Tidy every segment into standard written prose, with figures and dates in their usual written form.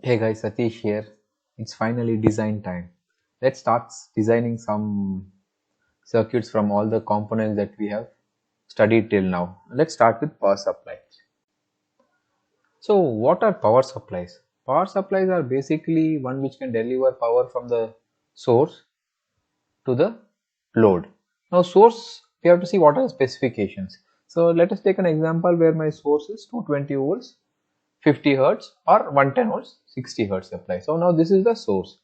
Hey guys, Satish here. It's finally design time. Let's start designing some circuits from all the components that we have studied till now. Let's start with power supply. So, what are power supplies? Power supplies are basically one which can deliver power from the source to the load. Now, source, we have to see what are the specifications. So, let us take an example where my source is 220 volts, 50 hertz, or 110 volts, 60 hertz supply. So, now this is the source.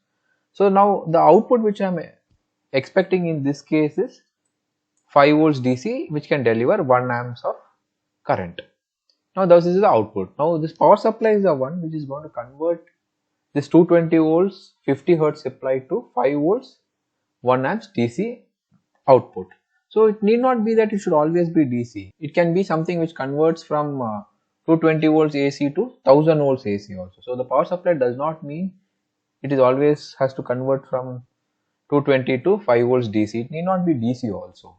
So now the output which I am expecting in this case is 5 volts DC, which can deliver 1 amps of current. Now this is the output. Now this power supply is the one which is going to convert this 220 volts 50 hertz supply to 5 volts 1 amps DC output. So it need not be that it should always be DC. It can be something which converts from 220 volts AC to 1000 volts AC also. So the power supply does not mean it is always has to convert from 220 to 5 volts DC. It need not be DC also.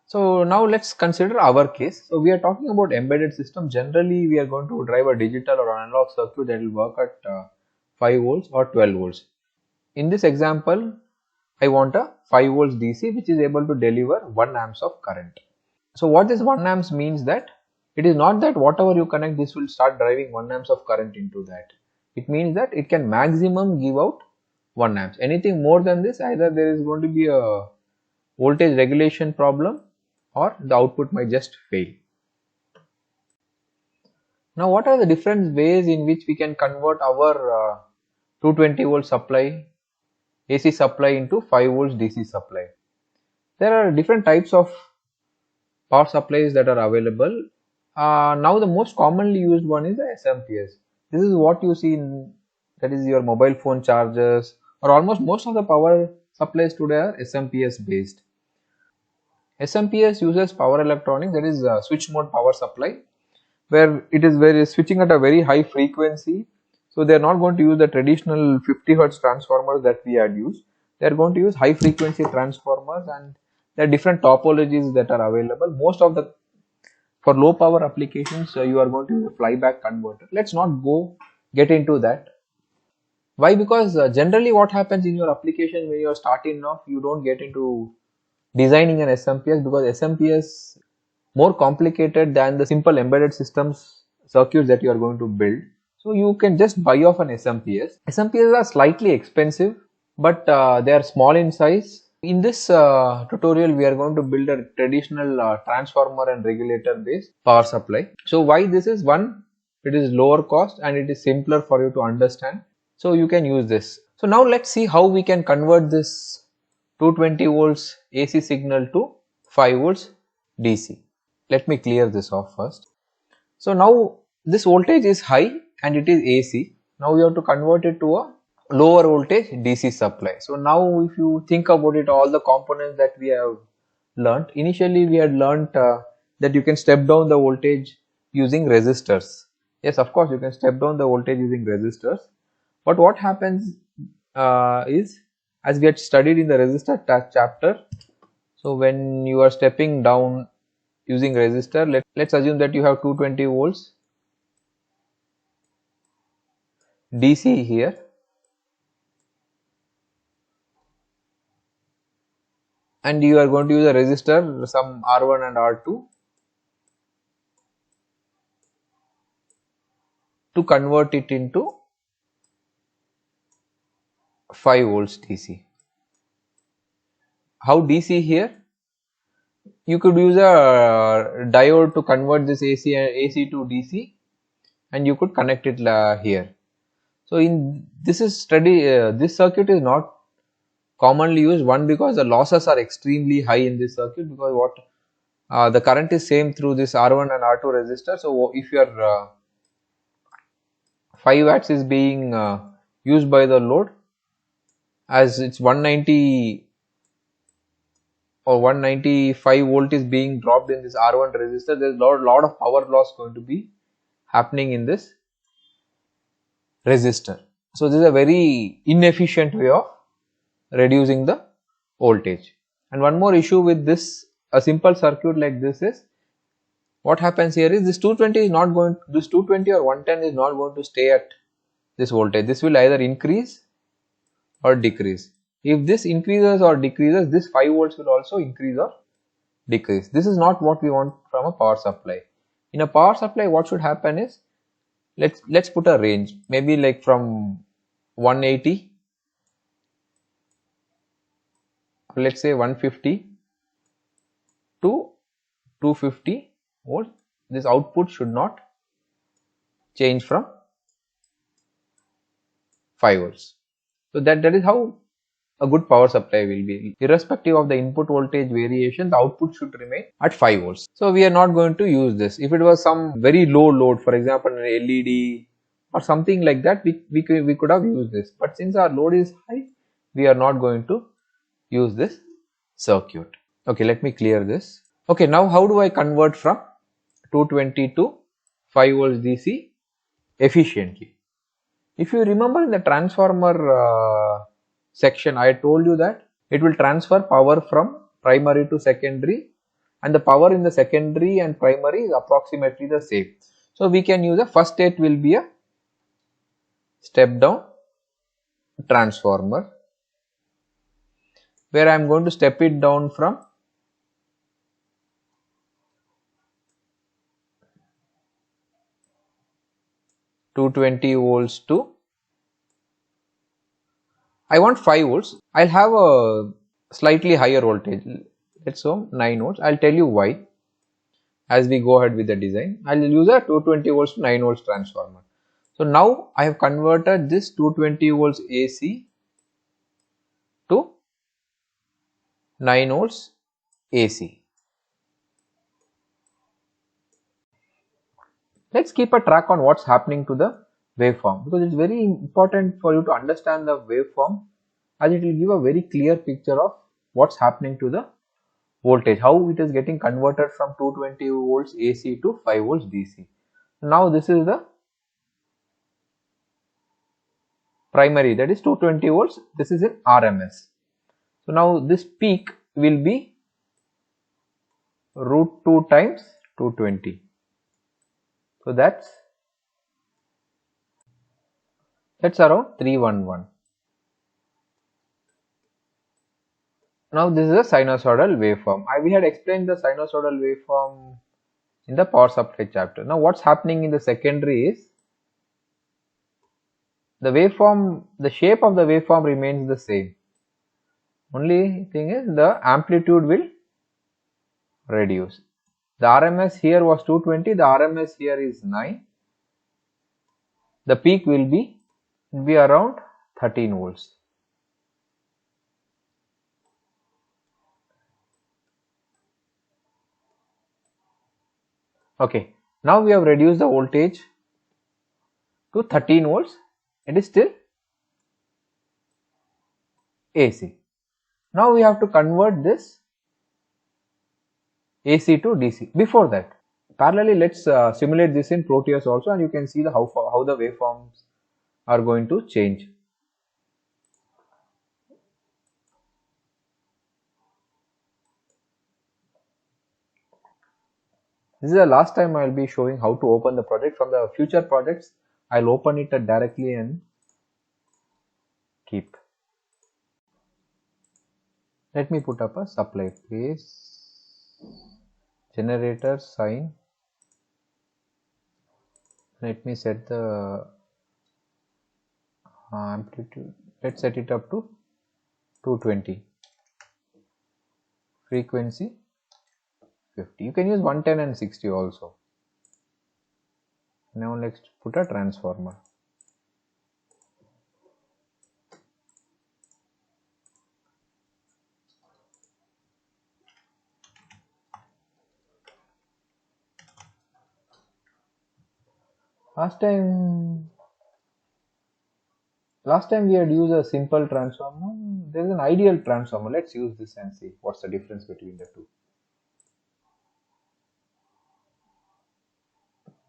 So now let's consider our case. So we are talking about embedded system. Generally, we are going to drive a digital or analog circuit that will work at 5 volts or 12 volts. In this example, I want a 5 volts DC which is able to deliver 1 amps of current. So what this 1 amps means that it is not that whatever you connect this will start driving 1 amps of current into that. It means that it can maximum give out 1 amps. Anything more than this, either there is going to be a voltage regulation problem or the output might just fail. Now what are the different ways in which we can convert our 220 volt supply AC supply into 5 volts DC supply? There are different types of power supplies that are available. Now the most commonly used one is the SMPS. This is what you see in, that is your mobile phone chargers, or almost most of the power supplies today are SMPS based. SMPS uses power electronics, that is switch mode power supply, where it is very switching at a very high frequency. So they are not going to use the traditional 50 hertz transformers that we had used. They are going to use high frequency transformers, and there are different topologies that are available. Most of the, for low power applications, you are going to use a flyback converter. Let's not get into that. Why? Because generally what happens in your application when you are starting off, you don't get into designing an SMPS, because SMPS more complicated than the simple embedded systems circuits that you are going to build. So you can just buy off an SMPS. SMPS are slightly expensive, but they are small in size. In this tutorial, we are going to build a traditional transformer and regulator based power supply. So why this is? One, it is lower cost and it is simpler for you to understand. So you can use this. So now let's see how we can convert this 220 volts AC signal to 5 volts DC. Let me clear this off first. So now this voltage is high and it is AC. Now we have to convert it to a lower voltage DC supply. So now if you think about it, all the components that we have learnt, initially we had learnt that you can step down the voltage using resistors. Yes, of course you can step down the voltage using resistors, but what happens is, as we had studied in the resistor chapter, so when you are stepping down using resistor, let's assume that you have 220 volts DC here, and you are going to use a resistor, some R1 and R2, to convert it into 5 volts DC. How DC here? You could use a diode to convert this AC to DC, and you could connect it here. So in this circuit is not commonly used. One, because the losses are extremely high in this circuit, because what the current is same through this R1 and R2 resistor. So if your 5 watts is being used by the load, as it's 190 or 195 volt is being dropped in this R1 resistor, there is lot of power loss going to be happening in this resistor. So this is a very inefficient way of reducing the voltage. And one more issue with this, a simple circuit like this, is what happens here is this 220 is not going, this 220 or 110 is not going to stay at this voltage. This will either increase or decrease. If this increases or decreases, this 5 volts will also increase or decrease. This is not what we want from a power supply. In a power supply, what should happen is, let's put a range, maybe like from 180, let's say 150 to 250 volts. This output should not change from 5 volts. So that is how a good power supply will be. Irrespective of the input voltage variation, the output should remain at 5 volts. So we are not going to use this. If it was some very low load, for example an LED or something like that, we could have used this. But since our load is high, we are not going to use this circuit. Okay, let me clear this. Okay, now how do I convert from 220 to 5 volts DC efficiently? If you remember in the transformer section, I told you that it will transfer power from primary to secondary, and the power in the secondary and primary is approximately the same. So we can use a first state will be a step down transformer, where I am going to step it down from 220 volts to, I want 5 volts. I'll have a slightly higher voltage. Let's say 9 volts. I'll tell you why as we go ahead with the design. I'll use a 220 volts to 9 volts transformer. So now I have converted this 220 volts AC to 9 volts AC. Let's keep a track on what's happening to the waveform, because it's very important for you to understand the waveform, as it will give a very clear picture of what's happening to the voltage, how it is getting converted from 220 volts AC to 5 volts DC. Now this is the primary, that is 220 volts, this is in RMS. So now this peak will be root 2 times 220. So that's around 311. Now this is a sinusoidal waveform. We had explained the sinusoidal waveform in the power supply chapter. Now what's happening in the secondary is, the waveform, the shape of the waveform remains the same. Only thing is the amplitude will reduce. The RMS here was 220, the RMS here is 9. The peak will be around 13 volts. Okay, now we have reduced the voltage to 13 volts. It is still AC. Now we have to convert this AC to DC. Before that, parallelly, let's simulate this in Proteus also, and you can see how the waveforms are going to change. This is the last time I will be showing how to open the project. From the future projects, I will open it directly and keep. Let me put up a supply place, generator sign. Let me set the amplitude. Let's set it up to 220. Frequency 50. You can use 110 and 60 also. Now let's put a transformer. Last time we had used a simple transformer. There is an ideal transformer. Let's use this and see what's the difference between the two.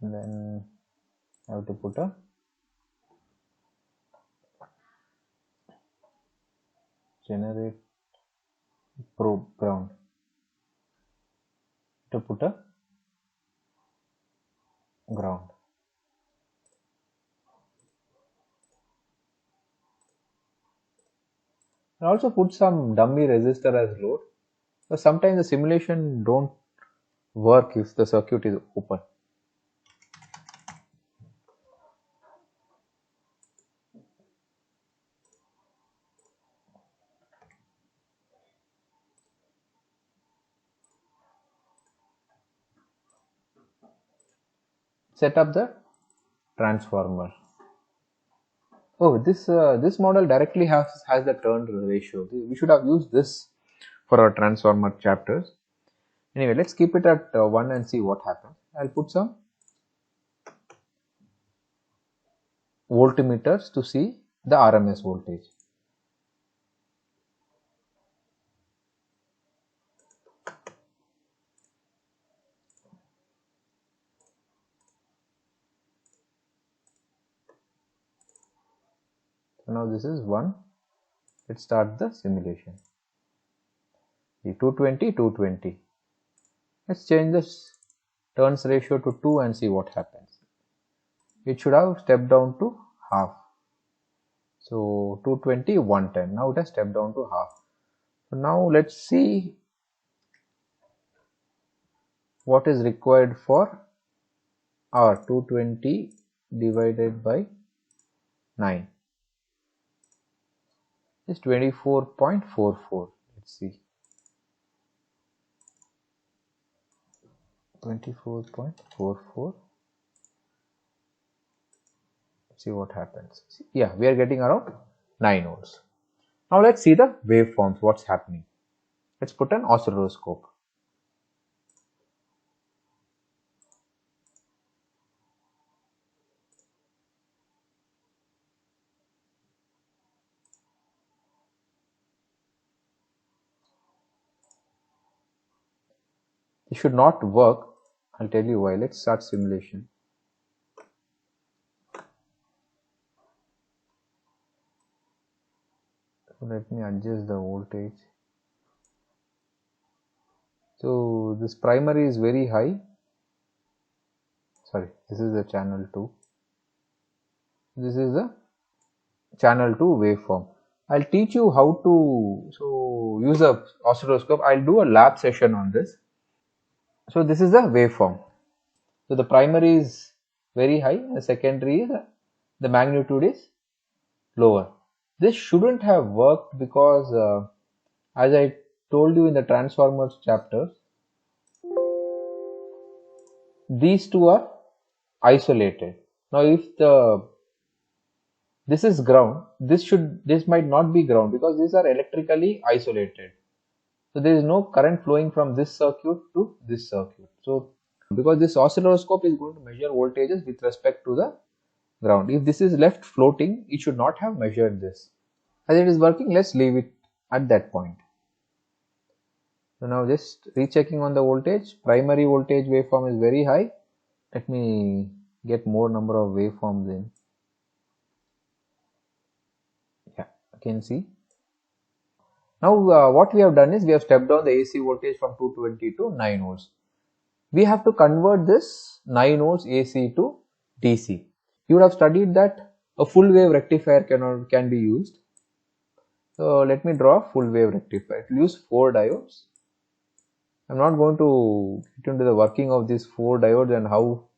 And then I have to put a generate probe ground, to put a ground. And also put some dummy resistor as load. So sometimes the simulation don't work if the circuit is open. Set up the transformer. Oh, this model directly has the turn ratio. We should have used this for our transformer chapters. Anyway, let's keep it at 1 and see what happens. I'll put some voltmeters to see the RMS voltage. So now this is 1. Let's start the simulation. The 220, 220. Let's change this turns ratio to 2 and see what happens. It should have stepped down to half. So 220, 110. Now it has stepped down to half. So now let's see what is required for our 220 divided by 9. It's 24.44. Let's see. 24.44. See what happens. Yeah, we are getting around 9 volts. Now let's see the waveforms, what's happening. Let's put an oscilloscope. It should not work. I'll tell you why. Let's start simulation. So let me adjust the voltage. So this primary is very high. Sorry, this is the channel 2. This is the channel 2 waveform. I'll teach you how to use a oscilloscope. I'll do a lab session on this. So this is the waveform. So the primary is very high, the secondary is the magnitude is lower. This shouldn't have worked because as I told you in the transformers chapter, these two are isolated. Now if this is ground, this might not be ground because these are electrically isolated. So there is no current flowing from this circuit to this circuit. So because this oscilloscope is going to measure voltages with respect to the ground. If this is left floating, it should not have measured this. As it is working, let's leave it at that point. So now just rechecking on the voltage. Primary voltage waveform is very high. Let me get more number of waveforms in. Yeah, you can see. Now what we have done is we have stepped down the AC voltage from 220 to 9 volts. We have to convert this 9 volts AC to DC. You would have studied that a full wave rectifier can be used. So let me draw a full wave rectifier. It will use 4 diodes. I'm not going to get into the working of these 4 diodes and how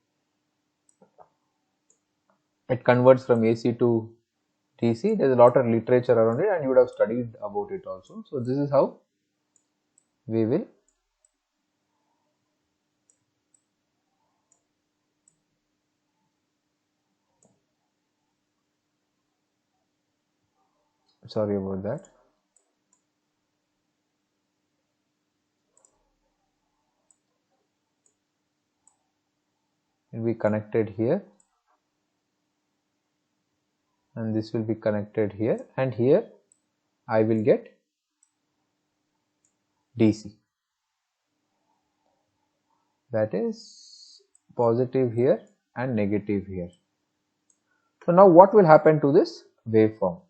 it converts from AC to DC. There's a lot of literature around it and you would have studied about it also. So this is how we will sorry about that. It will be connected here and this will be connected here, and here I will get DC. That is positive here and negative here. So now what will happen to this waveform?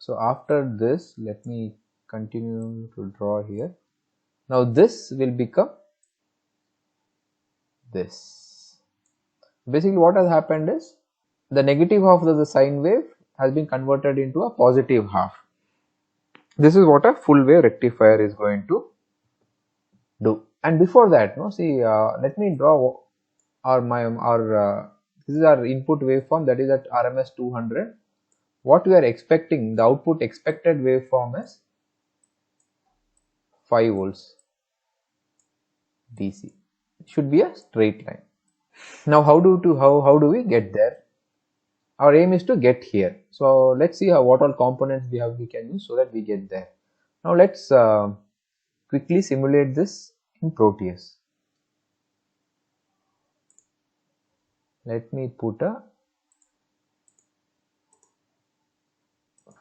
So after this, let me continue to draw here. Now this will become this. Basically what has happened is the negative half of the sine wave has been converted into a positive half. This is what a full wave rectifier is going to do. And before that, no, see, let me draw our this is our input waveform, that is at RMS 200. What we are expecting, the output expected waveform is 5 volts DC. It should be a straight line. Now how do we get there? Our aim is to get here. So let's see what all components we can use so that we get there. Now let's quickly simulate this in Proteus. Let me put a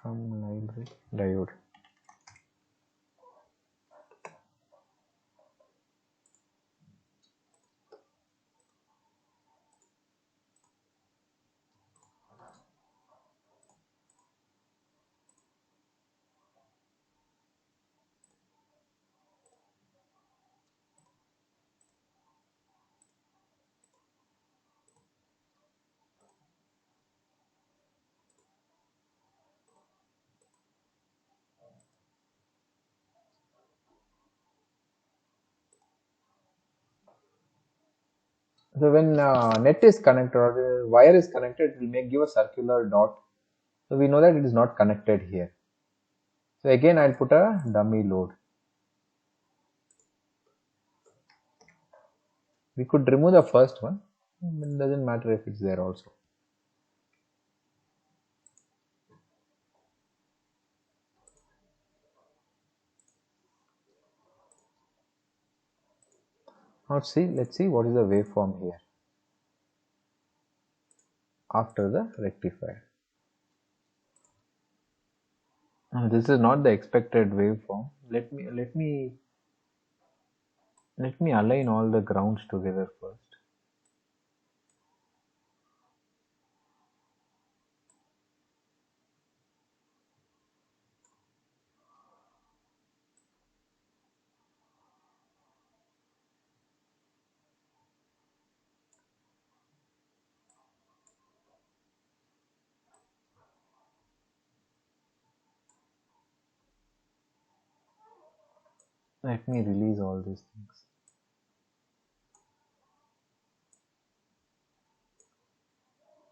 from library diode. So when net is connected or the wire is connected, it will give a circular dot. So we know that it is not connected here. So again I'll put a dummy load. We could remove the first one. It doesn't matter if it's there also. Now let's see what is the waveform here after the rectifier. This is not the expected waveform. Let me align all the grounds together first. Let me release all these things.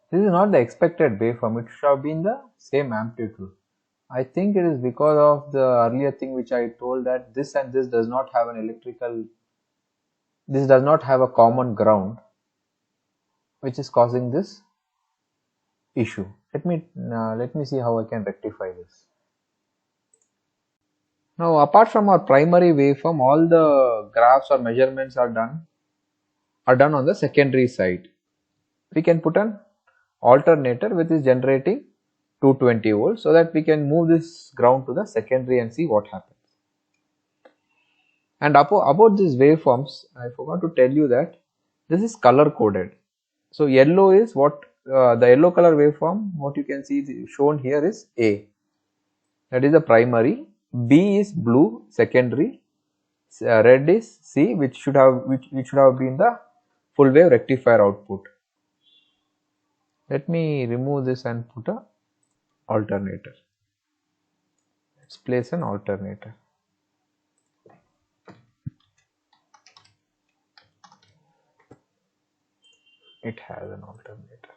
This is not the expected waveform. It should have been the same amplitude. I think it is because of the earlier thing which I told, that this and this does not have an electrical, this does not have a common ground, which is causing this issue. Let me see how I can rectify this. Now apart from our primary waveform, all the graphs or measurements are done on the secondary side. We can put an alternator which is generating 220 volts, so that we can move this ground to the secondary and see what happens. And about these waveforms, I forgot to tell you that this is color coded. So yellow is what the yellow color waveform, what you can see shown here is A, that is the primary. B is blue, secondary. Red is C, which should have been the full wave rectifier output. Let me remove this and put a alternator. Let's place an alternator. It has an alternator.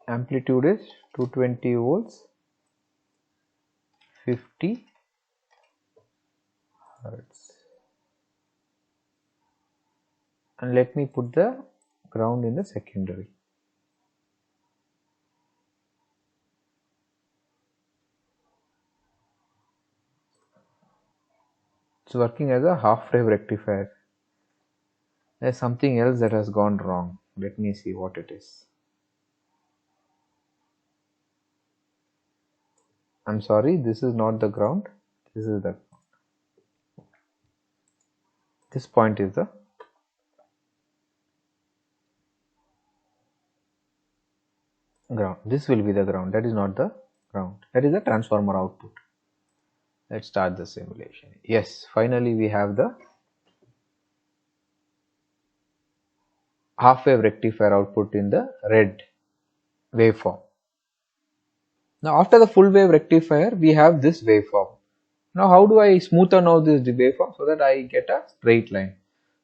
Amplitude is 220 volts, 50 hertz. And let me put the ground in the secondary. It's working as a half wave rectifier. There's something else that has gone wrong. Let me see what it is. I'm sorry, this is not the ground. This is the ground. This point is the ground. This will be the ground. That is not the ground. That is the transformer output. Let's start the simulation. Yes, finally we have the half wave rectifier output in the red waveform. Now after the full wave rectifier, we have this waveform. Now how do I smoothen out this waveform so that I get a straight line?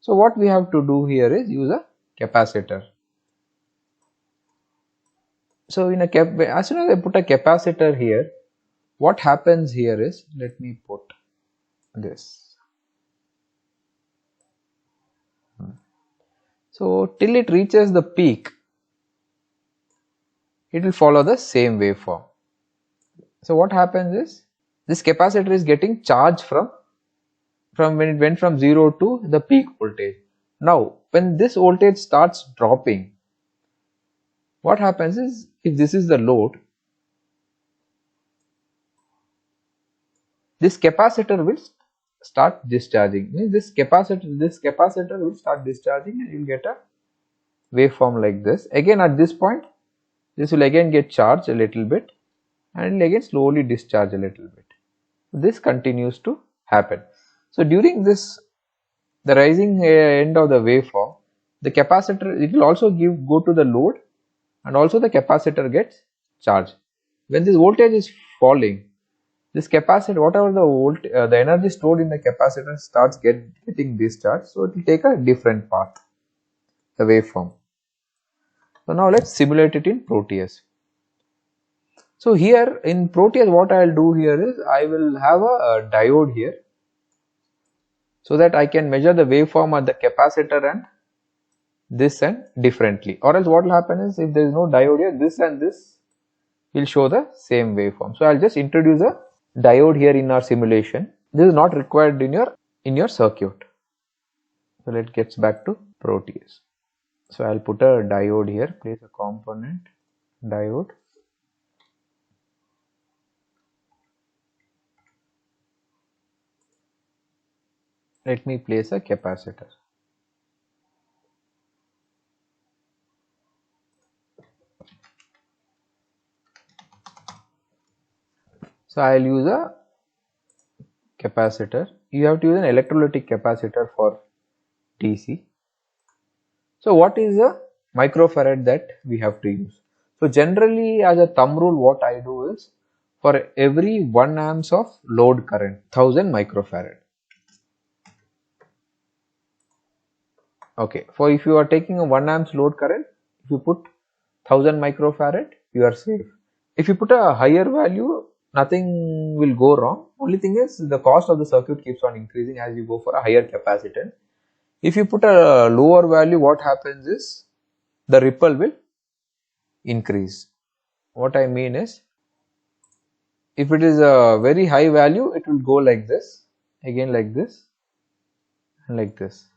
So what we have to do here is use a capacitor. So in as soon as I put a capacitor here, what happens here is, let me put this. So till it reaches the peak, it will follow the same waveform. So what happens is, this capacitor is getting charged from when it went from 0 to the peak voltage. Now when this voltage starts dropping, what happens is, if this is the load, this capacitor will start discharging. This capacitor will start discharging, and you will get a waveform like this. Again at this point, this will again get charged a little bit and will again slowly discharge a little bit. This continues to happen. So during this, the rising end of the waveform, the capacitor, it will also go to the load, and also the capacitor gets charged. When this voltage is falling, this capacitor, whatever the energy stored in the capacitor starts getting discharged, so it will take a different path, the waveform. So now let's simulate it in Proteus. So here in Proteus, what I will do here is, I will have a diode here, so that I can measure the waveform at the capacitor and this and differently. Or else what will happen is, if there is no diode here, this and this will show the same waveform. So I will just introduce a diode here in our simulation. This is not required in your circuit. So let's get back to Proteus. So I'll put a diode here, place a component, diode. Let me place a capacitor. So I'll use a capacitor. You have to use an electrolytic capacitor for DC. So what is the microfarad that we have to use? So generally, as a thumb rule, what I do is, for every 1 amps of load current, 1000 microfarad. Okay, for if you are taking a 1 amps load current, if you put 1000 microfarad, you are safe. If you put a higher value, nothing will go wrong. Only thing is, the cost of the circuit keeps on increasing as you go for a higher capacitance. If you put a lower value, what happens is, the ripple will increase. What I mean is, if it is a very high value, it will go like this, again like this, and like this.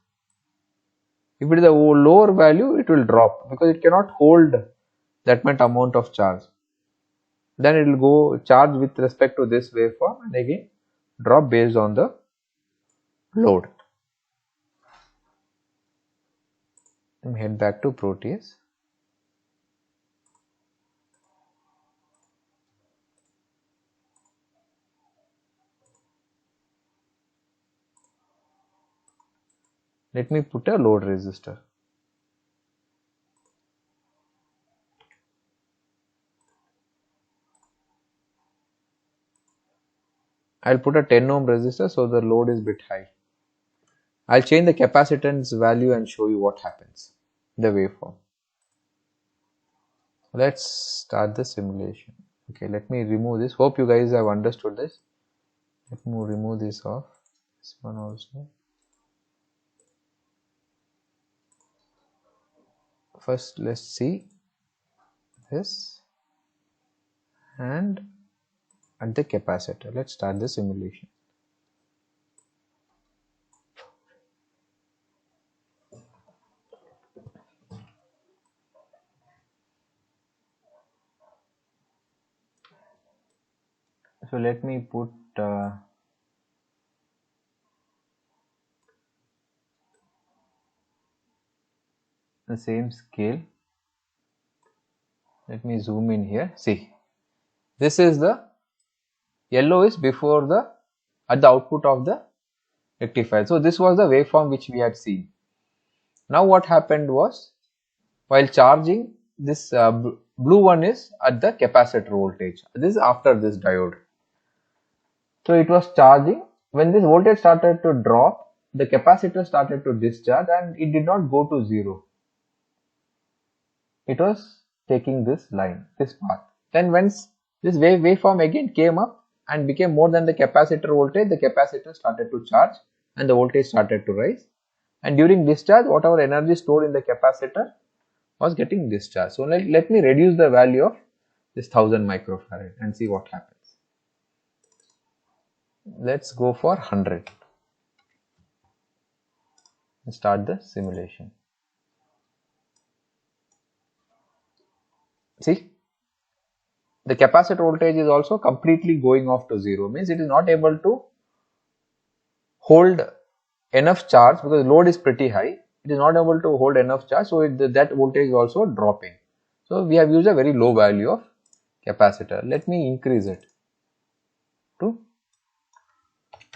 If it is a lower value, it will drop because it cannot hold that much amount of charge. Then it will go charge with respect to this waveform and again drop based on the load. Let me head back to Proteus. Let me put a load resistor. I'll put a 10 ohm resistor so the load is bit high. I'll change the capacitance value and show you what happens, the waveform. Let's start the simulation. Okay, let me remove this. Hope you guys have understood this. Let me remove this off. This one also. First, let's see this and at the capacitor. Let's start the simulation. So let me put the same scale. Let me zoom in here. See, this is the yellow is before the at the output of the rectifier. So this was the waveform which we had seen. Now what happened was, While charging, this blue one is at the capacitor voltage. This is after this diode. So it was charging. When this voltage started to drop, the capacitor started to discharge and it did not go to zero. It was taking this line, this path. Then once this waveform again came up and became more than the capacitor voltage, the capacitor started to charge and the voltage started to rise. And during discharge, whatever energy stored in the capacitor was getting discharged. So let me reduce the value of this 1000 microfarad and see what happens. Let's go for 100 and start the simulation. See, the capacitor voltage is also completely going off to zero, means it is not able to hold enough charge because load is pretty high. It is not able to hold enough charge, so that voltage is also dropping. So we have used a very low value of capacitor. Let me increase it to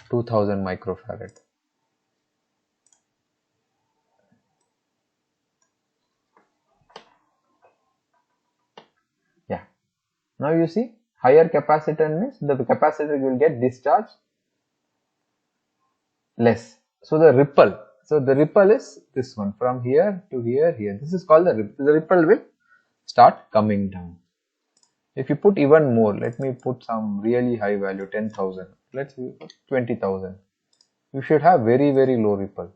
2000 microfarad. Yeah, now you see higher capacitor means the capacitor will get discharged less. So the ripple is this one from here to here. This is called the ripple. The ripple will start coming down. If you put even more, let me put some really high value, 10,000. Let's put 20,000. You should have very low ripple.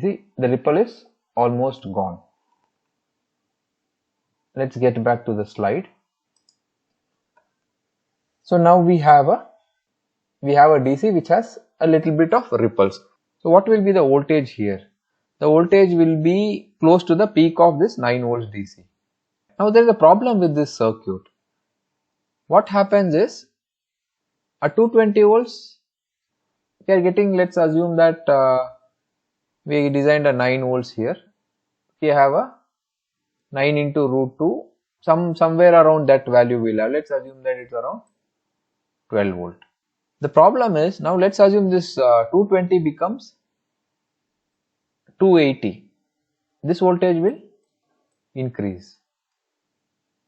See, the ripple is almost gone. Let's get back to the slide. So now we have a DC which has a little bit of ripples. So what will be the voltage here? The voltage will be close to the peak of this 9 volts DC. Now there is a problem with this circuit. What happens is at 220 volts we are getting, let's assume that we designed a 9 volts here. We have a 9 into root 2, somewhere around that value we'll have. Let's assume that it's around 12 volt. The problem is, now let's assume this 220 becomes 280. This voltage will increase.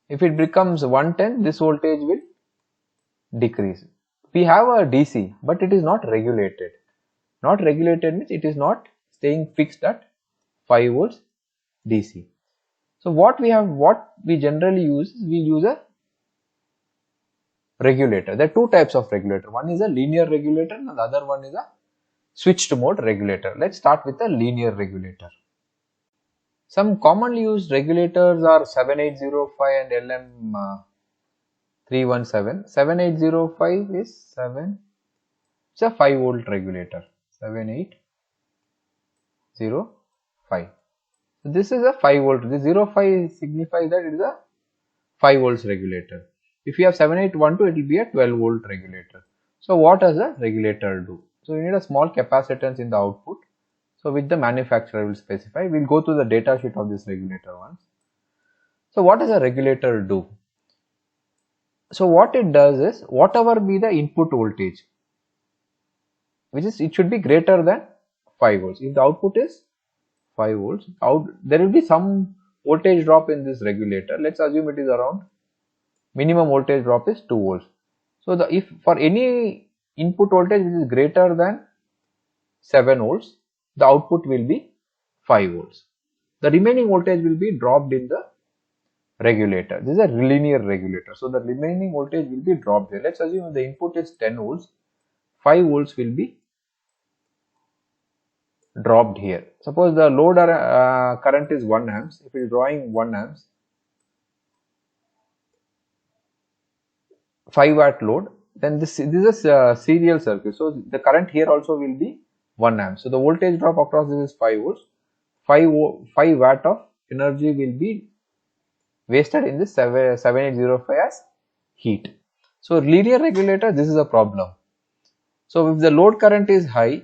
If it becomes 110, this voltage will decrease. We have a DC, but it is not regulated. Not regulated means it is not staying fixed at 5 volts DC. So what we generally use is we use a regulator. There are two types of regulator. One is a linear regulator and the other one is a switched mode regulator. Let's start with a linear regulator. Some commonly used regulators are 7805 and LM317. 7805 is it's a 5 volt regulator. 7805. So this is a 5 volt. This 05 signifies that it is a 5 volts regulator. If you have 7812, it will be a 12 volt regulator. So what does a regulator do? So you need a small capacitance in the output. So which the manufacturer will specify. We'll go to the data sheet of this regulator once. So what does a regulator do? So what it does is, whatever be the input voltage, which is, it should be greater than 5 volts. If the output is 5 volts, there will be some voltage drop in this regulator. Let's assume it is around, minimum voltage drop is 2 volts. So if for any input voltage which is greater than 7 volts, the output will be 5 volts. The remaining voltage will be dropped in the regulator. This is a linear regulator. So the remaining voltage will be dropped here. Let's assume the input is 10 volts, 5 volts will be dropped here. Suppose the load current is 1 amps. If it is drawing 1 amps, 5 watt load, then this is a serial circuit. So the current here also will be 1 amp. So the voltage drop across this is 5 volts. 5 watt of energy will be wasted in this 7805 as heat. So linear regulator, this is a problem. So if the load current is high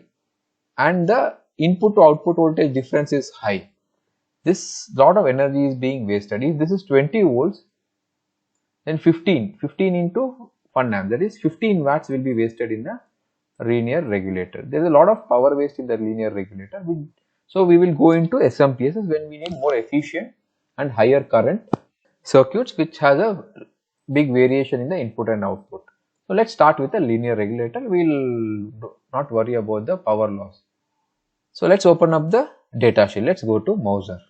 and the input to output voltage difference is high, this lot of energy is being wasted. If this is 20 volts, then 15 into 1 amp, that is 15 watts will be wasted in the linear regulator. There is a lot of power waste in the linear regulator. So we will go into SMPSs when we need more efficient and higher current circuits which has a big variation in the input and output. So let's start with a linear regulator. We'll not worry about the power loss. So let's open up the data sheet. Let's go to Mouser.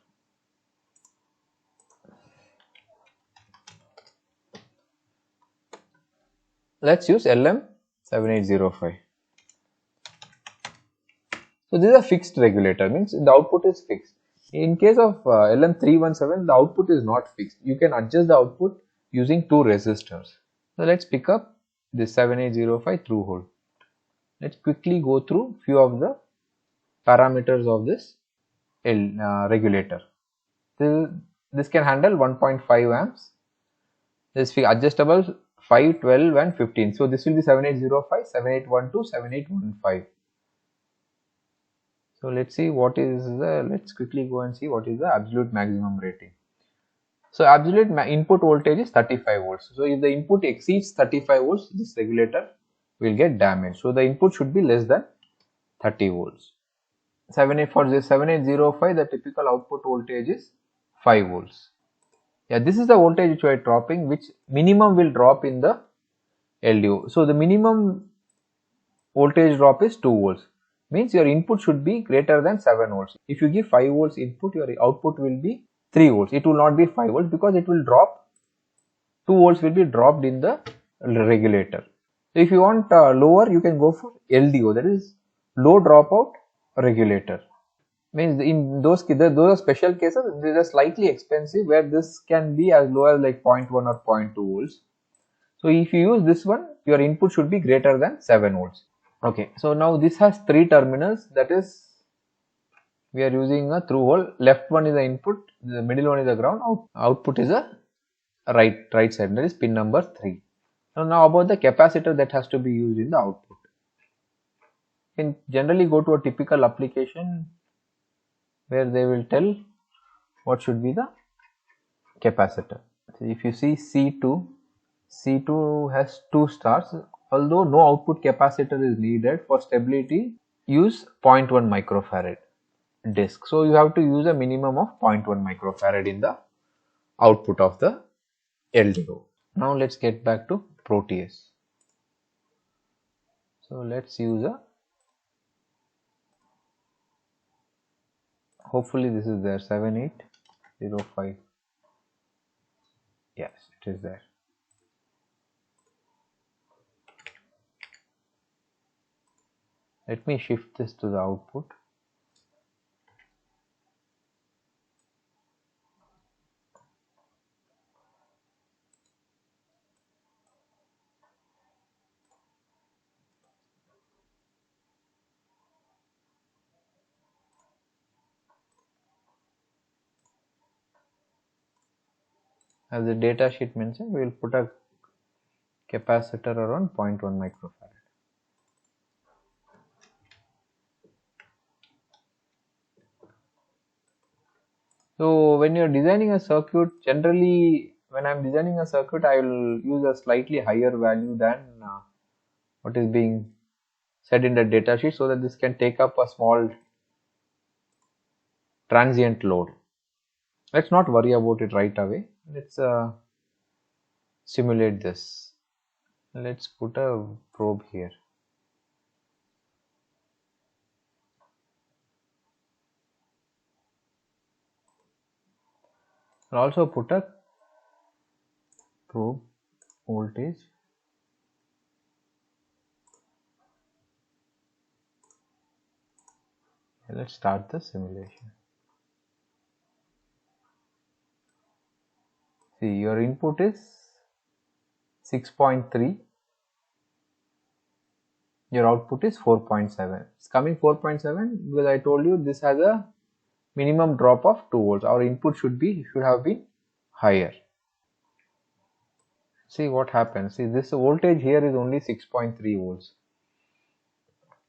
Let's use LM7805. So this is a fixed regulator, means the output is fixed. In case of LM317, the output is not fixed. You can adjust the output using two resistors. So let's pick up this 7805 through hole. Let's quickly go through few of the parameters of this regulator. This can handle 1.5 amps. This is adjustable 5, 12 and 15. So this will be 7805, 7812, 7815. So let's see what is the, let's quickly go and see what is the absolute maximum rating. So absolute input voltage is 35 volts. So if the input exceeds 35 volts, this regulator will get damaged. So the input should be less than 30 volts. For this 7805, the typical output voltage is 5 volts. Yeah, this is the voltage which we are dropping, which minimum will drop in the LDO. So the minimum voltage drop is 2 volts. Means your input should be greater than 7 volts. If you give 5 volts input, your output will be 3 volts. It will not be 5 volts because it will drop. 2 volts will be dropped in the regulator. So if you want lower, you can go for LDO, that is low dropout regulator. Means in those are special cases. These are slightly expensive where this can be as low as like 0.1 or 0.2 volts. So if you use this one, your input should be greater than 7 volts. Okay, so now this has 3 terminals, that is we are using a through hole. Left one is the input, the middle one is the ground, output is a right side, that is pin number 3. Now about the capacitor that has to be used in the output. You can generally go to a typical application where they will tell what should be the capacitor. So if you see C2 has 2 stars. Although no output capacitor is needed for stability, use 0.1 microfarad disk. So you have to use a minimum of 0.1 microfarad in the output of the LDO. Now let's get back to Proteus. So let's use a, hopefully this is there, 7805. Yes, it is there. Let me shift this to the output. As the data sheet mentioned, we will put a capacitor around 0.1 microfarad. So when you are designing a circuit, generally when I am designing a circuit, I will use a slightly higher value than what is being said in the data sheet, so that this can take up a small transient load. Let's not worry about it right away. Let's simulate this. Let's put a probe here. I'll also put a probe voltage. Let's start the simulation. See, your input is 6.3, your output is 4.7. It's coming 4.7 because I told you this has a minimum drop of 2 volts. Our input should have been higher. See what happens. See, this voltage here is only 6.3 volts.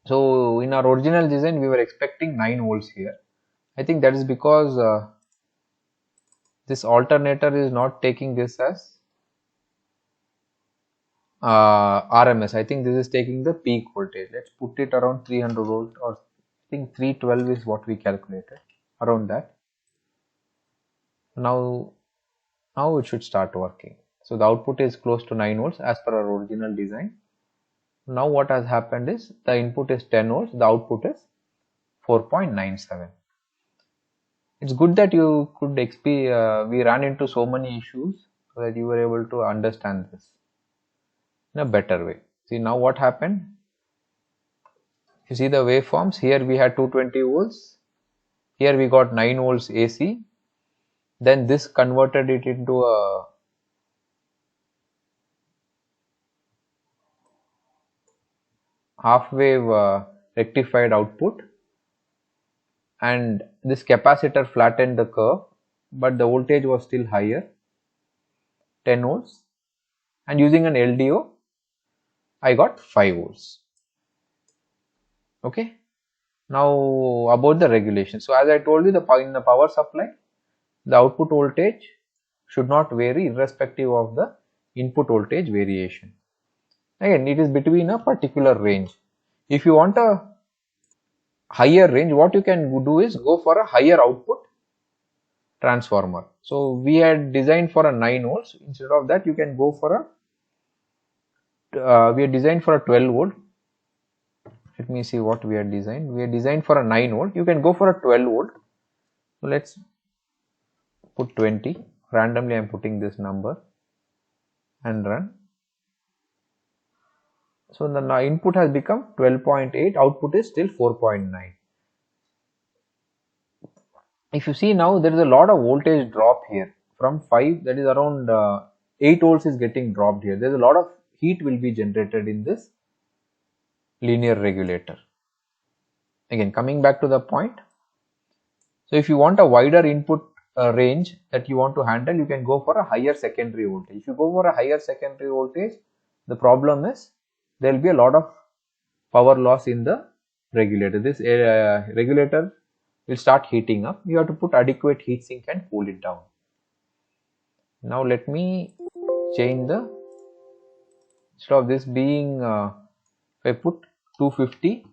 So in our original design we were expecting 9 volts here. I think that is because this alternator is not taking this as RMS. I think this is taking the peak voltage. Let's put it around 300 volt or think 312 is what we calculated, around that. Now it should start working. So the output is close to 9 volts as per our original design. Now what has happened is the input is 10 volts, the output is 4.97. It's good that you could we ran into so many issues so that you were able to understand this in a better way. See now what happened? You see the waveforms, here we had 220 volts, here we got 9 volts AC, then this converted it into a half wave rectified output, and this capacitor flattened the curve, but the voltage was still higher, 10 volts, and using an LDO I got 5 volts. Okay, now about the regulation. So as I told you, in the power supply, the output voltage should not vary irrespective of the input voltage variation. Again, it is between a particular range. If you want a higher range, what you can do is go for a higher output transformer. So we had designed for a 9 volts. Instead of that, you can go for a we had designed for a 12 volt. Let me see what we had designed. We had designed for a 9 volt. You can go for a 12 volt. So let's put 20. Randomly I am putting this number and run. So the input has become 12.8, output is still 4.9. If you see now, there is a lot of voltage drop here from 5, that is around 8 volts is getting dropped here. There is a lot of heat will be generated in this linear regulator. Again, coming back to the point. So if you want a wider input range that you want to handle, you can go for a higher secondary voltage. If you go for a higher secondary voltage, the problem is there will be a lot of power loss in the regulator. This regulator will start heating up. You have to put adequate heat sink and cool it down. Now let me change instead of this being if I put 250,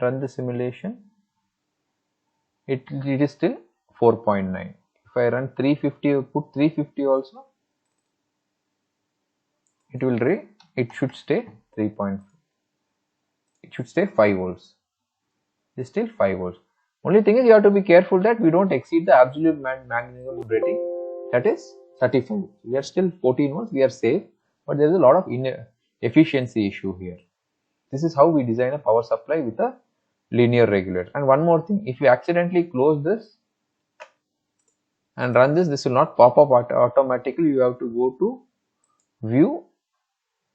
run the simulation, it is still 4.9. If I run 350, put 350 also, it should stay 3.5. It should stay 5 volts. It is still 5 volts. Only thing is you have to be careful that we don't exceed the absolute maximum rating, that is 35. We are still 14 volts, we are safe, but there is a lot of efficiency issue here. This is how we design a power supply with a linear regulator. And one more thing, if you accidentally close this and run this will not pop up automatically. You have to go to view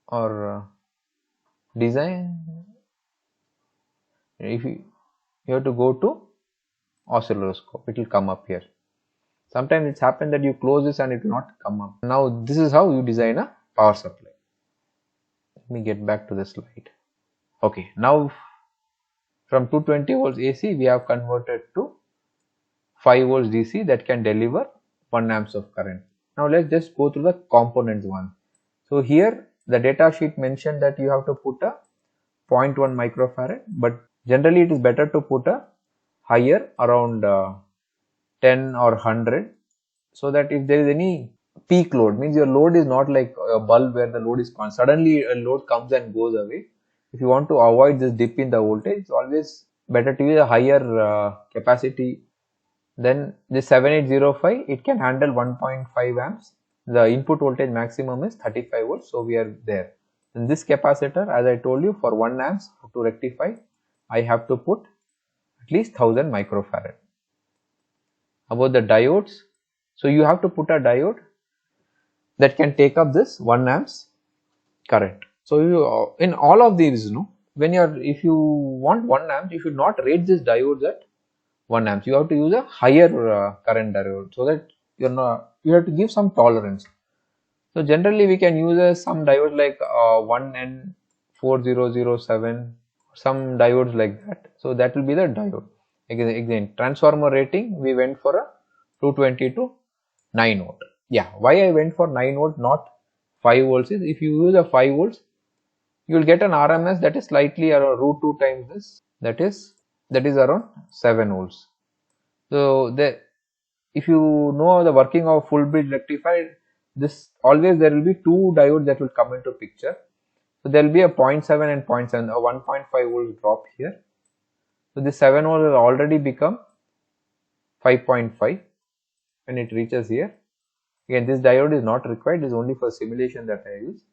or design. If you have to go to oscilloscope, it will come up here. Sometimes it's happened that you close this and it will not come up. Now this is how you design a power supply. Let me get back to the slide. Okay, now from 220 volts AC we have converted to 5 volts DC that can deliver 1 amps of current. Now let's just go through the components one. So here the data sheet mentioned that you have to put a 0.1 microfarad, but generally it is better to put a higher, around 10 or 100, so that if there is any peak load, means your load is not like a bulb where the load is constant. Suddenly a load comes and goes away. If you want to avoid this dip in the voltage, it's always better to use a higher capacity. Then this 7805, it can handle 1.5 amps. The input voltage maximum is 35 volts, so we are there. In this capacitor, as I told you, for 1 amps to rectify, I have to put at least 1000 microfarad. About the diodes, so you have to put a diode that can take up this 1 amps current. So you, in all of these, if you want 1 amp, you should not rate this diode at 1 amps. You have to use a higher current diode, so that you have to give some tolerance. So generally we can use some diodes like 1N4007, some diodes like that. So that will be the diode. Again, transformer rating, we went for a 220 to 9 volt. Yeah, why I went for 9 volt, not 5 volts is, if you use a 5 volts, you will get an RMS that is slightly around root 2 times this, that is around 7 volts. So if you know the working of full bridge rectifier, this always there will be two diodes that will come into picture. So there will be a 0.7 and 0.7, a 1.5 volt drop here. So this 7 volt will already become 5.5 when it reaches here. Again, this diode is not required, it is only for simulation that I use.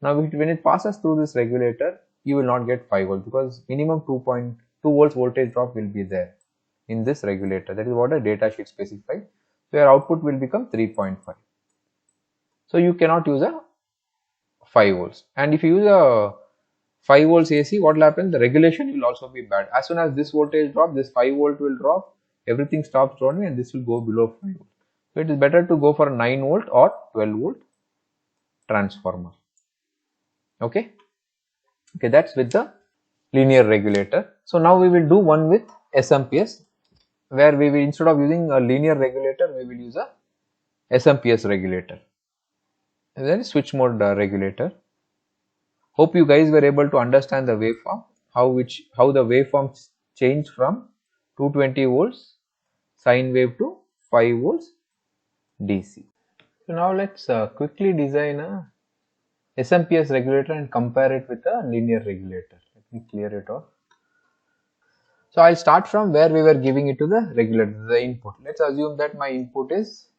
Now when it passes through this regulator, you will not get 5 volts because minimum 2.2 volts voltage drop will be there in this regulator. That is what a data sheet specifies. So your output will become 3.5. So you cannot use a 5 volts. And if you use a 5 volts AC, what will happen? The regulation will also be bad. As soon as this voltage drop, this 5 volt will drop, everything stops running and this will go below 5 volt. So it is better to go for a 9 volt or 12 volt transformer. Okay, that's with the linear regulator. So now we will do one with SMPS, where we will, instead of using a linear regulator, we will use a SMPS regulator. And then switch mode regulator. Hope you guys were able to understand the waveform, how the waveforms change from 220 volts sine wave to 5 volts DC. So now let's quickly design a SMPS regulator and compare it with a linear regulator. Let me clear it off. So I'll start from where we were giving it to the regulator, the input. Let's assume that my input is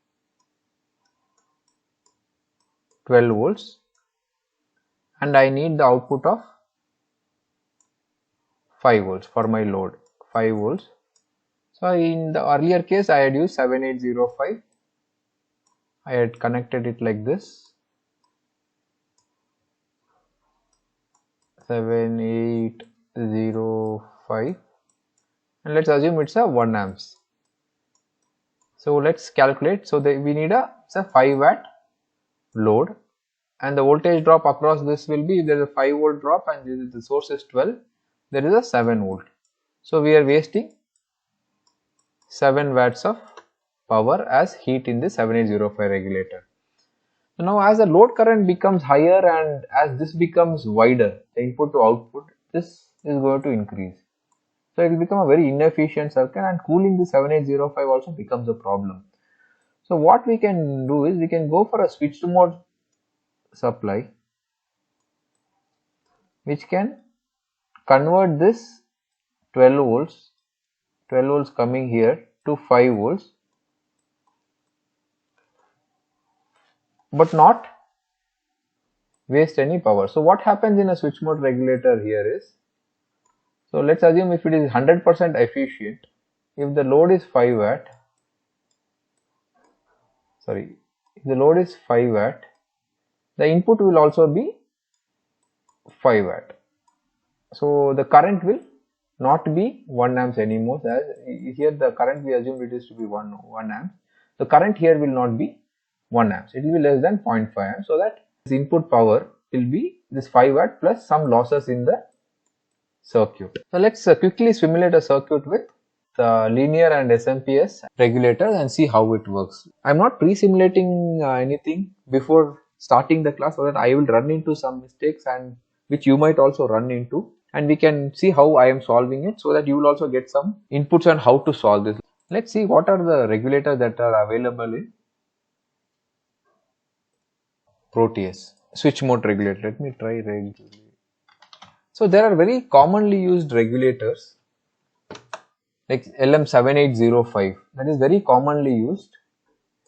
12 volts and I need the output of 5 volts for my load, 5 volts. So in the earlier case I had used 7805. I had connected it like this. 7805, and let's assume it's a 1 amps. So let's calculate. So we need it's a 5 watt load, and the voltage drop across this will be, there is a 5 volt drop and the source is 12, there is a 7 volt. So we are wasting 7 watts of power as heat in the 7805 regulator. So now as the load current becomes higher and as this becomes wider, the input to output, this is going to increase. So it will become a very inefficient circuit, and cooling the 7805 also becomes a problem. So what we can do is we can go for a switched mode supply which can convert this 12 volts coming here to 5 volts, but not waste any power. So what happens in a switch mode regulator here is, so let's assume if it is 100% efficient, if the load is 5 watt, if the load is 5 watt, the input will also be 5 watt. So the current will not be 1 amps anymore. As here the current we assumed it is to be 1 amp. The current here will not be 1 amps. It will be less than 0.5 amps. So that this input power will be this 5 watt plus some losses in the circuit. So let's quickly simulate a circuit with the linear and SMPS regulators and see how it works. I'm not pre-simulating anything before starting the class, so that I will run into some mistakes and which you might also run into, and we can see how I am solving it, so that you will also get some inputs on how to solve this. Let's see what are the regulators that are available in Proteus. Switch mode regulator. Let me try regulator. So there are very commonly used regulators like LM7805, that is very commonly used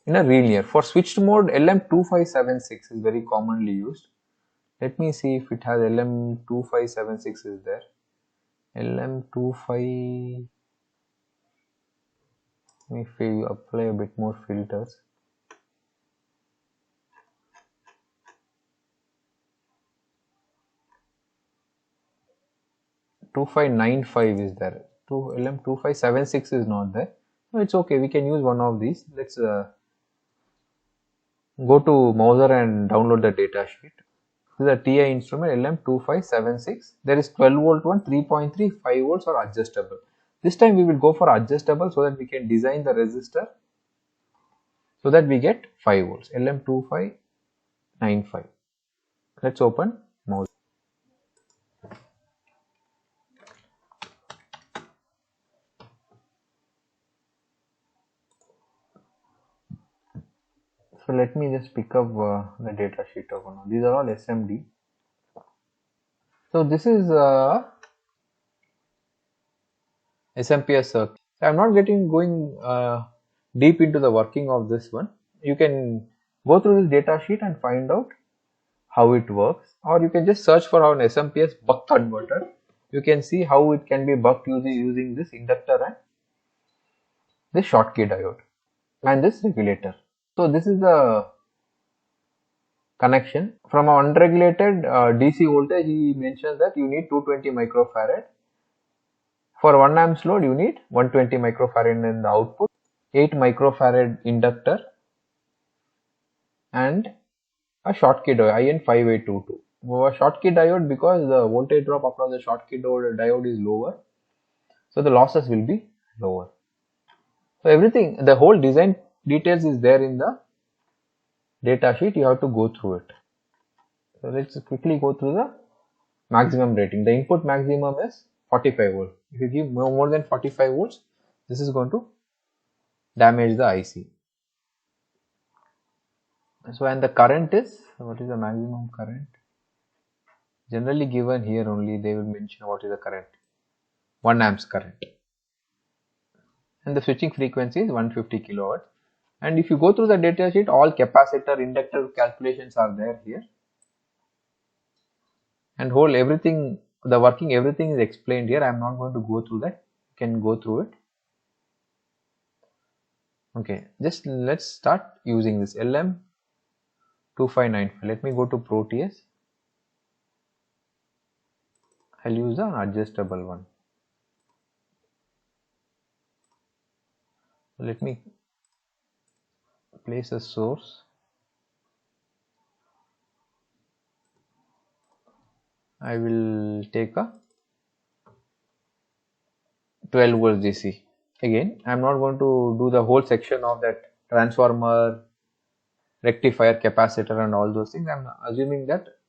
in a linear. For switched mode, LM2576 is very commonly used. Let me see if it has LM2576 is there. LM25, if we apply a bit more filters. LM2595 is there. LM2576 is not there. No, it's okay. We can use one of these. Let's go to Mouser and download the data sheet. This is a TI instrument LM2576. There is 12 volt one, 3.3, 5 volts or adjustable. This time we will go for adjustable so that we can design the resistor so that we get 5 volts. LM2595. Let's open Mouser. So let me just pick up the data sheet of one. These are all SMD. So this is SMPS circuit. So I'm not going deep into the working of this one. You can go through this data sheet and find out how it works, or you can just search for an SMPS buck converter. You can see how it can be bucked using this inductor and this Schottky diode and this regulator. So this is the connection. From an unregulated DC voltage, he mentions that you need 220 microfarad. For 1 amps load, you need 120 microfarad in the output, 8 microfarad inductor, and a Schottky diode IN5822. A Schottky diode, because the voltage drop across the Schottky diode is lower, so the losses will be lower. So everything, the whole design details is there in the data sheet. You have to go through it. So let's quickly go through the maximum rating. The input maximum is 45 volt. If you give more than 45 volts, this is going to damage the IC. So and the current is, what is the maximum current? Generally given here only, they will mention what is the current. 1 amps current. And the switching frequency is 150 kilohertz. And if you go through the data sheet, all capacitor, inductor calculations are there here. And whole everything, the working, everything is explained here. I am not going to go through that. You can go through it. Okay, just let's start using this LM2595. Let me go to Proteus. I'll use an adjustable one. Let me place a source. I will take a 12 volts DC. Again, I am not going to do the whole section of that transformer, rectifier, capacitor and all those things. I am assuming that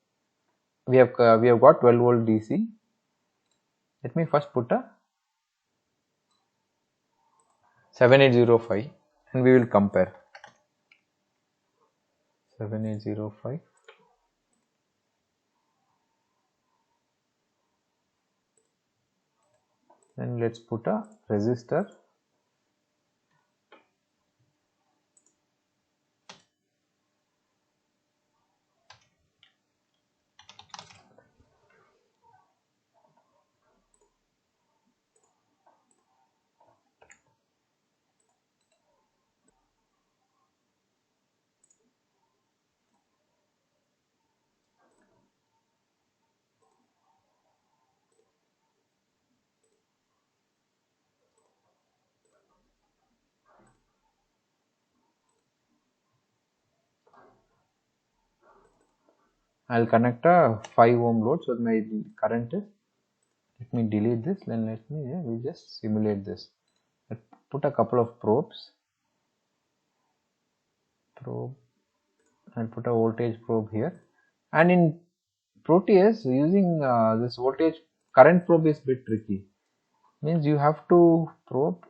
we have got 12 volt DC. Let me first put a 7805 and we will compare. 7805. Then let's put a resistor. I'll connect a 5 ohm load, so my current is, let me delete this, then we'll just simulate this. Let's put a couple of probes, and put a voltage probe here. And in Proteus, using this voltage current probe is bit tricky. Means you have to probe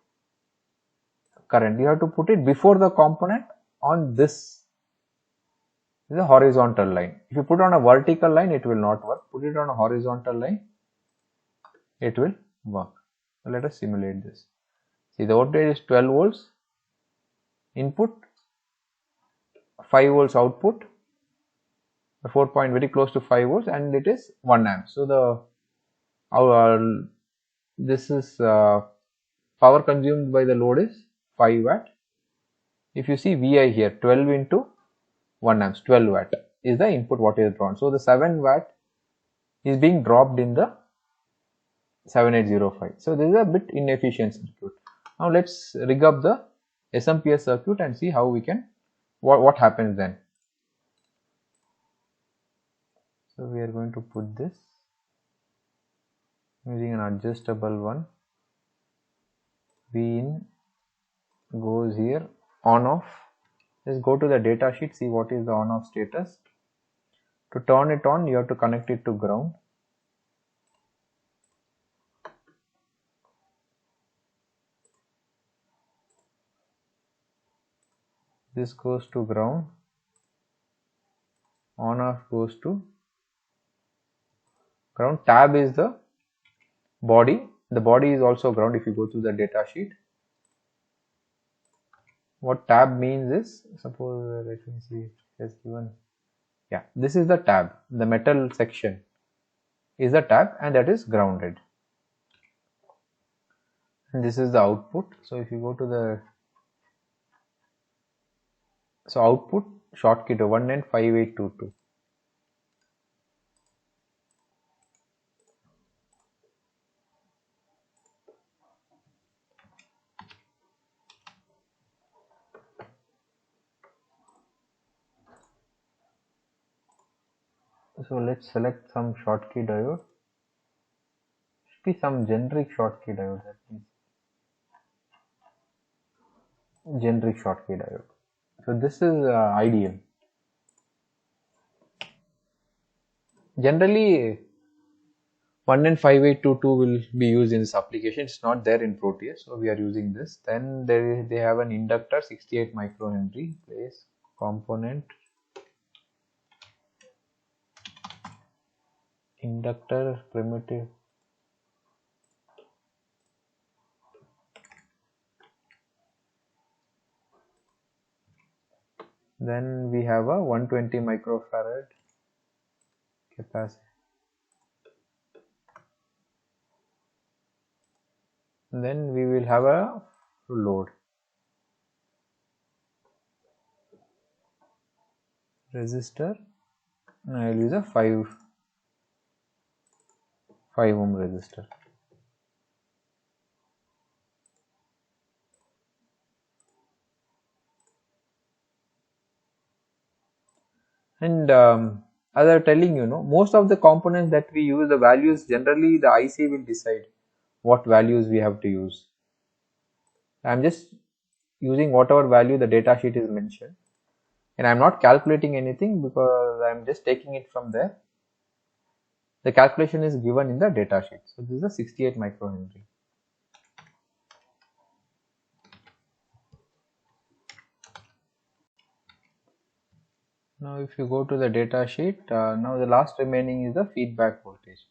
current, you have to put it before the component on this is a horizontal line. If you put on a vertical line, it will not work. Put it on a horizontal line, it will work. So let us simulate this. See, the voltage is 12 volts input, 5 volts output, 4 point very close to 5 volts, and it is 1 amp. So the this is power consumed by the load is 5 watt. If you see VI here, 12 into 1 amps, 12 watt is the input what is drawn. So the 7 watt is being dropped in the 7805. So this is a bit inefficient circuit. Now let's rig up the SMPS circuit and see how we can, what happens then. So we are going to put this using an adjustable one. V in goes here, on off. Just go to the data sheet, see what is the on off status. To turn it on, you have to connect it to ground. This goes to ground. on-off goes to ground. Tab is the body. The body is also ground if you go to the data sheet. What tab means is, suppose let me see, it has given, yeah, this is the tab. The metal section is the tab and that is grounded. And this is the output. So if you go to the, so output Schottky 195822. So let's select some Schottky diode. Should be some generic Schottky diode. That means generic Schottky diode. So this is ideal. Generally 195822 will be used in this application. It's not there in Proteus, so we are using this. Then they have an inductor 68 microhenry. Place component inductor primitive. Then we have a 120 microfarad capacitor. Then we will have a load resistor. I will use a 5 ohm resistor. And as I was telling you, most of the components that we use, the values generally the IC will decide what values we have to use. I'm just using whatever value the data sheet is mentioned, and I'm not calculating anything because I'm just taking it from there. The calculation is given in the data sheet. So this is a 68 microhenry. Now if you go to the data sheet, now the last remaining is the feedback voltage.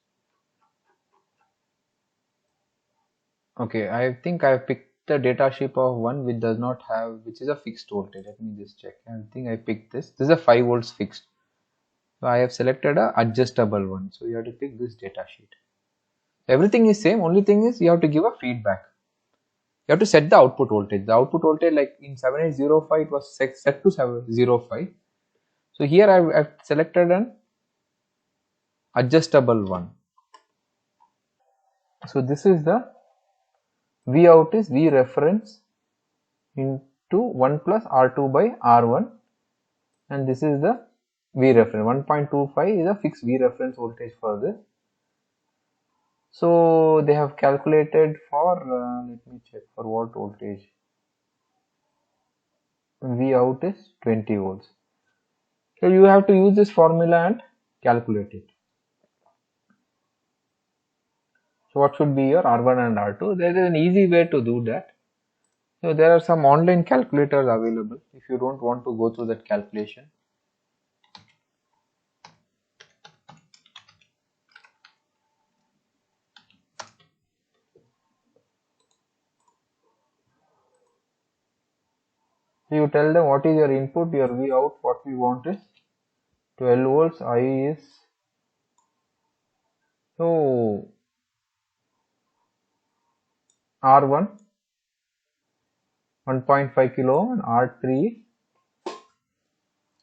Okay, I think I picked the data sheet of one which does not have, which is a fixed voltage. Let me just check. I think I picked this. This is a 5 volts fixed. So I have selected a adjustable one. So you have to pick this data sheet. Everything is same. Only thing is you have to give a feedback. You have to set the output voltage. The output voltage, like in 7805, it was set to 705. So here I've selected an adjustable one. So this is the V out is V reference into 1 plus R2 by R1, and this is the V reference. 1.25 is a fixed V reference voltage for this. So they have calculated for, let me check for what voltage. V out is 20 volts. So you have to use this formula and calculate it. So what should be your R1 and R2? There is an easy way to do that. So there are some online calculators available if you don't want to go through that calculation. So you tell them what is your input, your V out, what we want is 12 volts, I is, so R1 1.5 kilo ohm and R3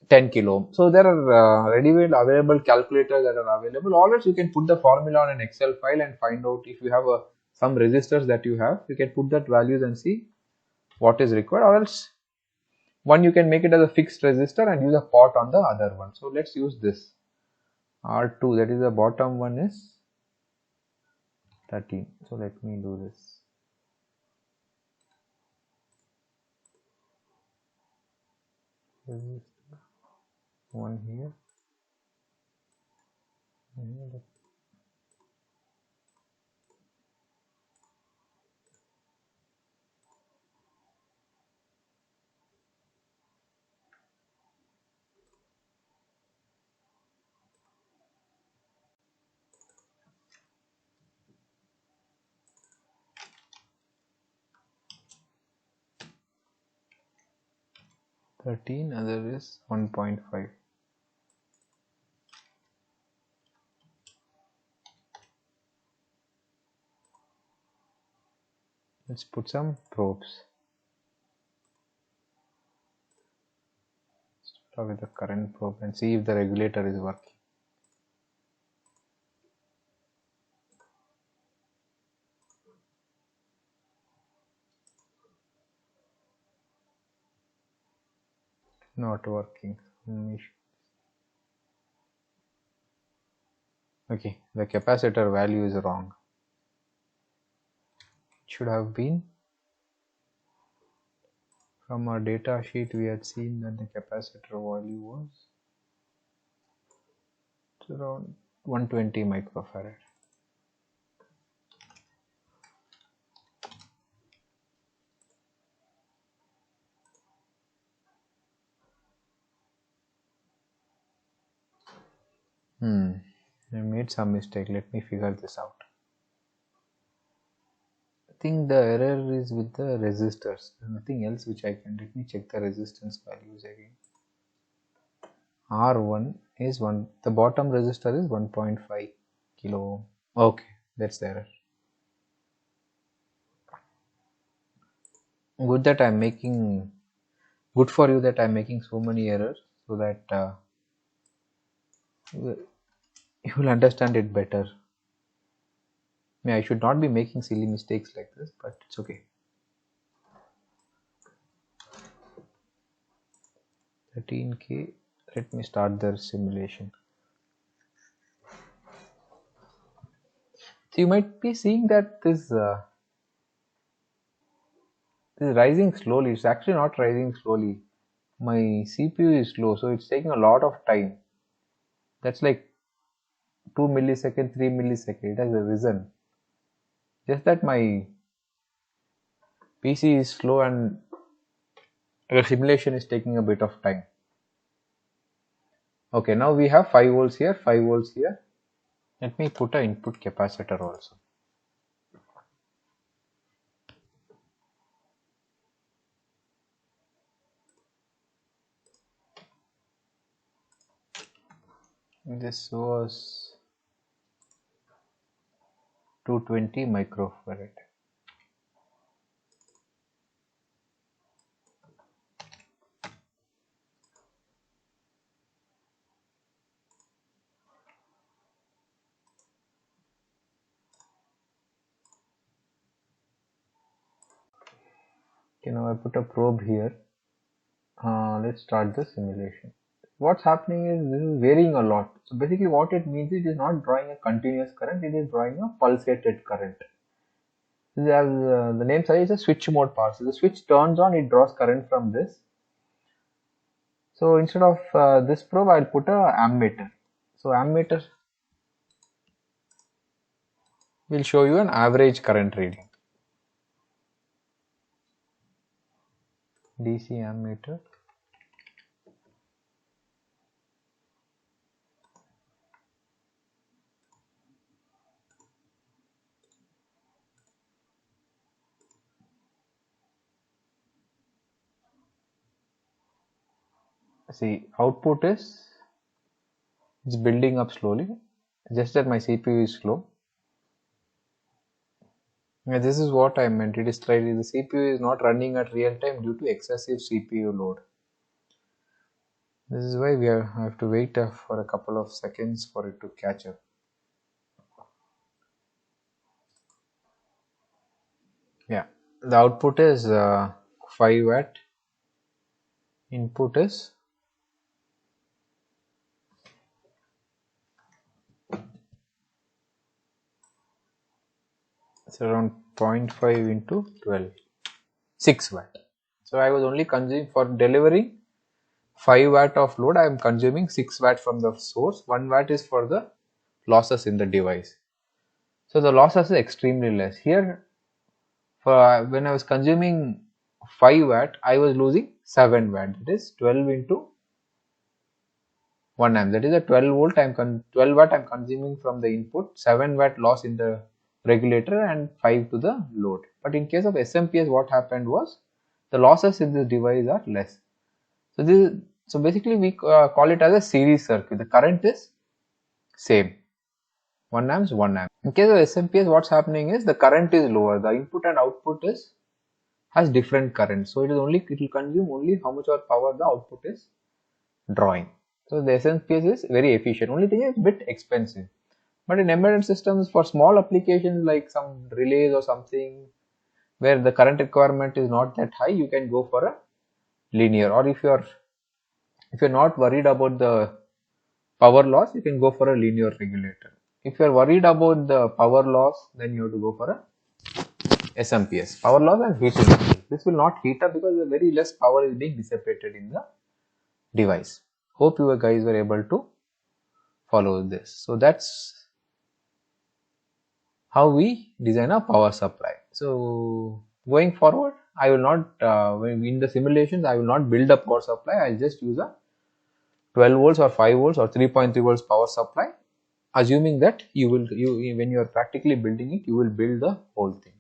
10 kilo ohm. So there are ready-made available calculators that are available. Always you can put the formula on an Excel file and find out if you have some resistors that you have. You can put that values and see what is required, or else one you can make it as a fixed resistor and use a pot on the other one. So let's use this R2, that is the bottom one is 13. So let me do this. Resistor one here. 13, other is 1.5. Let's put some probes. Start with the current probe and see if the regulator is working. Not working. Okay, the capacitor value is wrong. It should have been, from our data sheet we had seen that the capacitor value was around 120 microfarad. I made some mistake. Let me figure this out. I think the error is with the resistors. There's nothing else which I can. Let me check the resistance values again. R1 is 1. The bottom resistor is 1.5 kilo ohm. Okay, that's the error. Good that I'm making. Good for you that I'm making so many errors so that you will understand it better. I mean, I should not be making silly mistakes like this, but it's okay. 13K. Let me start the simulation. So you might be seeing that this is rising slowly. It's actually not rising slowly. My CPU is slow, so it's taking a lot of time. That's like 2 milliseconds, 3 milliseconds. It has risen. Just that my PC is slow and the simulation is taking a bit of time. Okay, now we have 5 volts here, 5 volts here. Let me put an input capacitor also. This was 220 microfarad. Okay, now I put a probe here. Let's start the simulation. What's happening is this is varying a lot. So basically what it means is it is not drawing a continuous current, it is drawing a pulsated current. This is, as the name says, a switch mode power. So the switch turns on, it draws current from this. So instead of this probe, I'll put a ammeter. So ammeter will show you an average current reading. DC ammeter. See, output is it's building up slowly. Just that my CPU is slow. Yeah, this is what I meant. It is slightly the CPU is not running at real time due to excessive CPU load. This is why I have to wait for a couple of seconds for it to catch up. Yeah, the output is 5 watt. Input is it's around 0.5 into 12, 6 watt. So I was only consuming for delivering 5 watt of load. I am consuming 6 watt from the source. 1 watt is for the losses in the device. So the losses is extremely less. Here, for when I was consuming 5 watt, I was losing 7 watt. That is 12 into 1 amp. That is a 12 volt. 12 watt I am consuming from the input. 7 watt loss in the regulator and 5 to the load. But in case of SMPS, what happened was the losses in this device are less. So basically we call it as a series circuit. The current is same, 1 amps 1 amp. In case of SMPS, what's happening is the current is lower, the input and output has different current, so it will consume only how much power the output is drawing. So the SMPS is very efficient. Only thing is bit expensive. But in embedded systems, for small applications like some relays or something where the current requirement is not that high, you can go for a linear. Or if you're not worried about the power loss, you can go for a linear regulator. If you're worried about the power loss, then you have to go for a SMPS, power loss and heat input. This will not heat up because very less power is being dissipated in the device. Hope you guys were able to follow this. So that's how we design a power supply. So going forward, I will not in the simulations I will not build a power supply. I'll just use a 12 volts or 5 volts or 3.3 volts power supply, assuming that when you are practically building it, you will build the whole thing.